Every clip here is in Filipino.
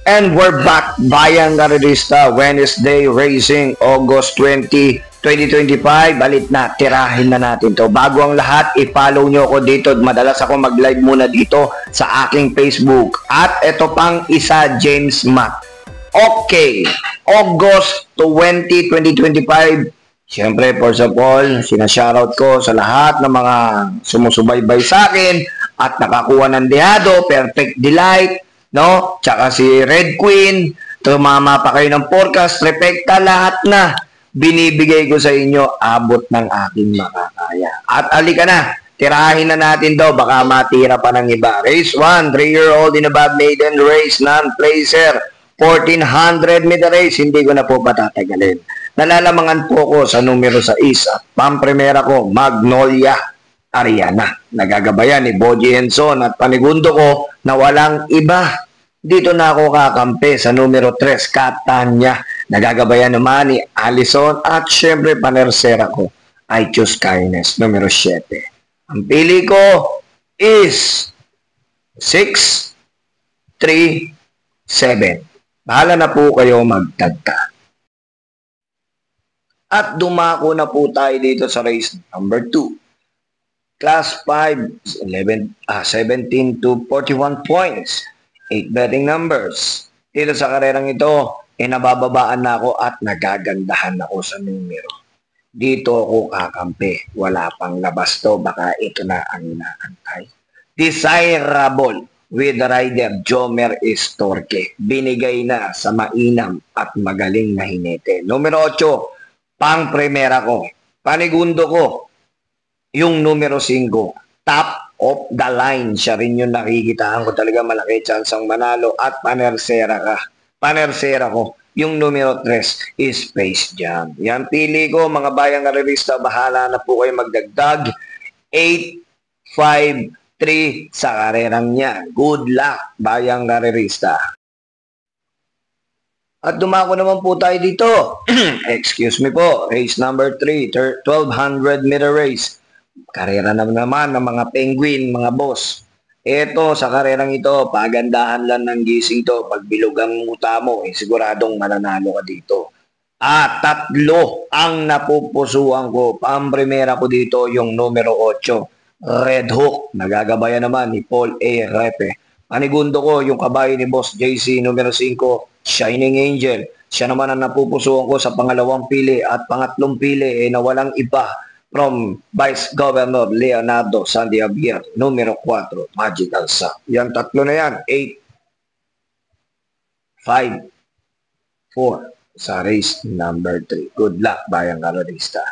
And we're back, Bayang Karerista, Wednesday Racing, August 20, 2025. Balit na, tirahin na natin to. Bago ang lahat, i-follow nyo ako dito. Madalas ako mag-live muna dito sa aking Facebook. At ito pang isa, James Mac. Okay, August 20, 2025. Siyempre, first of all, sinashoutout ko sa lahat ng mga sumusubaybay sa akin at nakakuha ng dehado, Perfect Delight, no? Tsaka si Red Queen, tumama pa kayo ng forecast, Repecta, lahat na binibigay ko sa inyo, abot ng aking makakaya. At alika na, tirahin na natin daw, baka matira pa ng iba. Race 1, 3-year-old in above maiden race, non-placer, 1400 meter race, hindi ko na po patatagalin. Nalalamangan po ko sa numero 6 at pampremera ko, Magnolia Ariana. Nagagabayan ni Boji Henson at panigundo ko na walang iba. Dito na ako kakampi sa numero 3, Catania. Nagagabayan naman ni Allison at syempre panersera ko, I Choose Kindness, numero 7. Ang pili ko is 6, 3, 7. Bahala na po kayo magtagta. At dumako na po tayo dito sa race number 2. Class 5, 17 to 41 points. 8 betting numbers. Dito sa karerang ito, nabababaan na ako at nagagandahan ako sa numero. Dito ako kakampi. Wala pang labas to. Baka ito na ang inaantay. Desirable with the rider Jomer Estorque. Binigay na sa mainam at magaling na hinete. Numero 8. Pang primera ko, panigundo ko, yung numero 5, top of the line, siya rin yung nakikitaan ko talaga malaki chance ang manalo at panersera ko, yung numero 3 is Space Jam. Yan pili ko, mga bayang karerista, bahala na po kayo magdagdag, 8, 5, 3 sa karerang niya. Good luck, bayang karerista. At dumako naman po tayo dito. Excuse me po. Race number 3, 1200 meter race. Karera naman ng mga penguin, mga boss. Ito, sa karerang ito, pagandahan lang ng gising to. Pag bilog ang muta mo, siguradong mananalo ka dito. At 3 ang napupusuan ko. Pampremera ko dito yung numero 8, Red Hook. Nagagabayan naman ni Paul A. Repe. Panigundo ko yung kabayo ni Boss JC, numero 5, Shining Angel. Siya naman ang napupusuan ko sa pangalawang pili at pangatlong pili na walang iba from Vice Governor Leonardo Santiago, numero 4, Magical Sa. Yan, 3 na yan. 8, 5, 4 sa race number 3. Good luck, bayang karerista.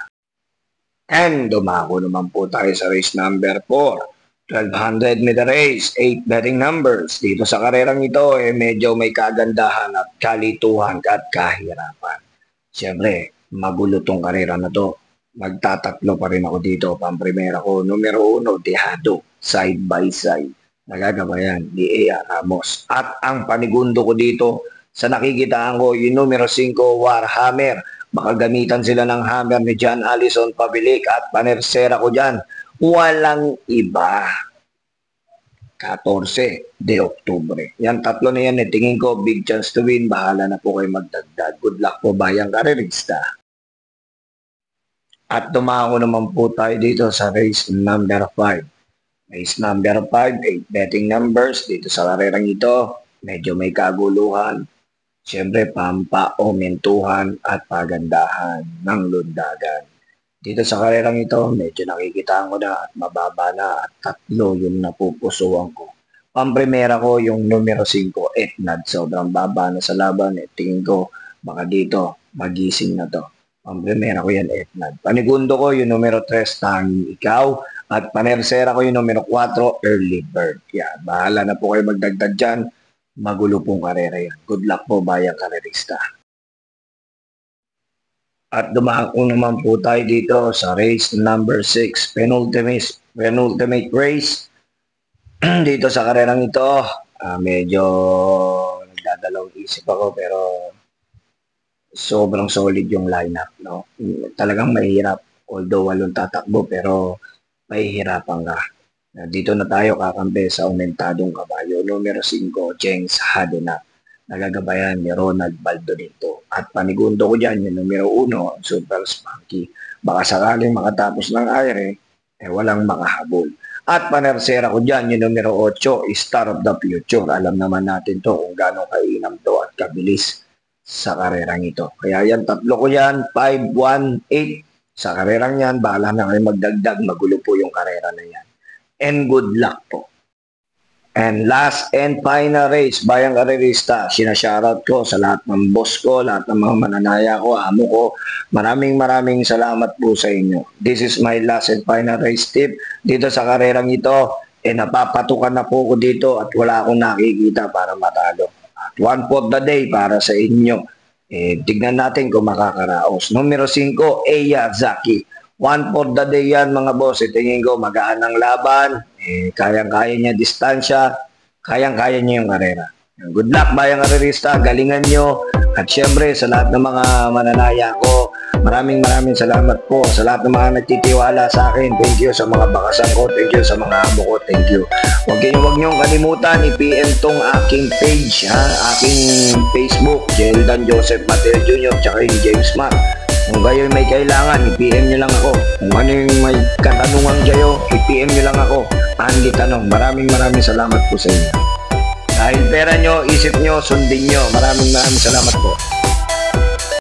And dumako naman po tayo sa race number 4. 1200 meter race, 8 betting numbers. Dito sa karerang ito, medyo may kagandahan at kalituhan at kahirapan. Siyempre, magulo tong karera na to. Magtatatlo pa rin ako dito. Pampremera ko, numero 1, Dehado, side by side. Nagagabayan ni A.A. Ramos. At ang panigundo ko dito, sa nakikitaan ko, yung numero 5, Warhammer. Baka gamitan sila ng hammer ni John Allison Pabilik at panersera ko dyan. Walang iba. 14 de Oktubre. Yan, 3 na yan. Tingin ko, big chance to win. Bahala na po kayo magdagdag. Good luck po, bayang karerista. At dumako naman po tayo dito sa race number 5. Race number 5, 8 betting numbers. Dito sa karerang ito, medyo may kaguluhan. Siyempre, pampaomentuhan at pagandahan ng lundagan. Dito sa karerang ito, medyo nakikitaan ko na at mababa na at 3 yung napupusuan ko. Pampremera ko yung numero 5, Etnad. Sobrang baba na sa laban. Tingin ko, baka dito, magising na to. Pampremera ko yan, Etnad. Panigundo ko yung numero 3, Tanging Ikaw. At panersera ko yung numero 4, Early Bird. Yan, bahala na po kayo magdagdag dyan. Magulo pong karera yan. Good luck po, bayang karerista. At dumako naman po tayo dito sa race number 6, penultimate race. Dito sa karerang ito, medyo nagdadalawang isip ako pero sobrang solid yung lineup, no? Talagang mahirap, although 8 tatakbo pero mahihirapan ka. Dito na tayo kakampi sa aumentadong kabayo, numero 5, Jengs Hadena. nagagabayan ni Ronald Baldonito. At panigundo ko dyan, yung numero 1, Super Spunky. Baka sakaling makatapos ng aire, walang makahabol. At panersera ko dyan, yung numero 8, Star of the Future. Alam naman natin to kung gano'ng kainam to at kabilis sa karerang ito. Kaya yan, tatlo ko yan, 5, 1, 8. Sa karerang yan, bahala na kayo magdagdag, magulo po yung karera na yan. And good luck po. And last and final race, Bayang Karerista, sinashoutout ko sa lahat ng boss ko, lahat ng mga mananaya ko, amo ko. Maraming salamat po sa inyo. This is my last and final race tip dito sa karerang ito. Napapatukan na po ko dito at wala akong nakikita para matalo. At one for the day para sa inyo. Tignan natin kung makakaraos. Numero 5, Eya Zaki. One for the day yan mga boss. Tingin ko magaan ang laban. Kayang-kaya niya distansya. Kayang-kaya niya yung karera. Good luck Bayang Karerista. Galingan nyo. At syempre sa lahat ng mga mananaya ko, maraming salamat po sa lahat ng mga nagtitiwala sa akin. Thank you sa mga bakasan ko. Thank you sa mga amo ko. Thank you. Huwag niyong kalimutan i-PM tong aking page, aking Facebook, Jeldan Joseph Mateo Jr. tsaka yung James Mark. Kung kayo may kailangan, i-PM nyo lang ako. Kung ano yung may katanungan kayo, i-PM nyo lang ako. Andy Tanong. Maraming salamat po sa inyo. Dahil pera nyo, isip nyo, sundin nyo. Maraming salamat po.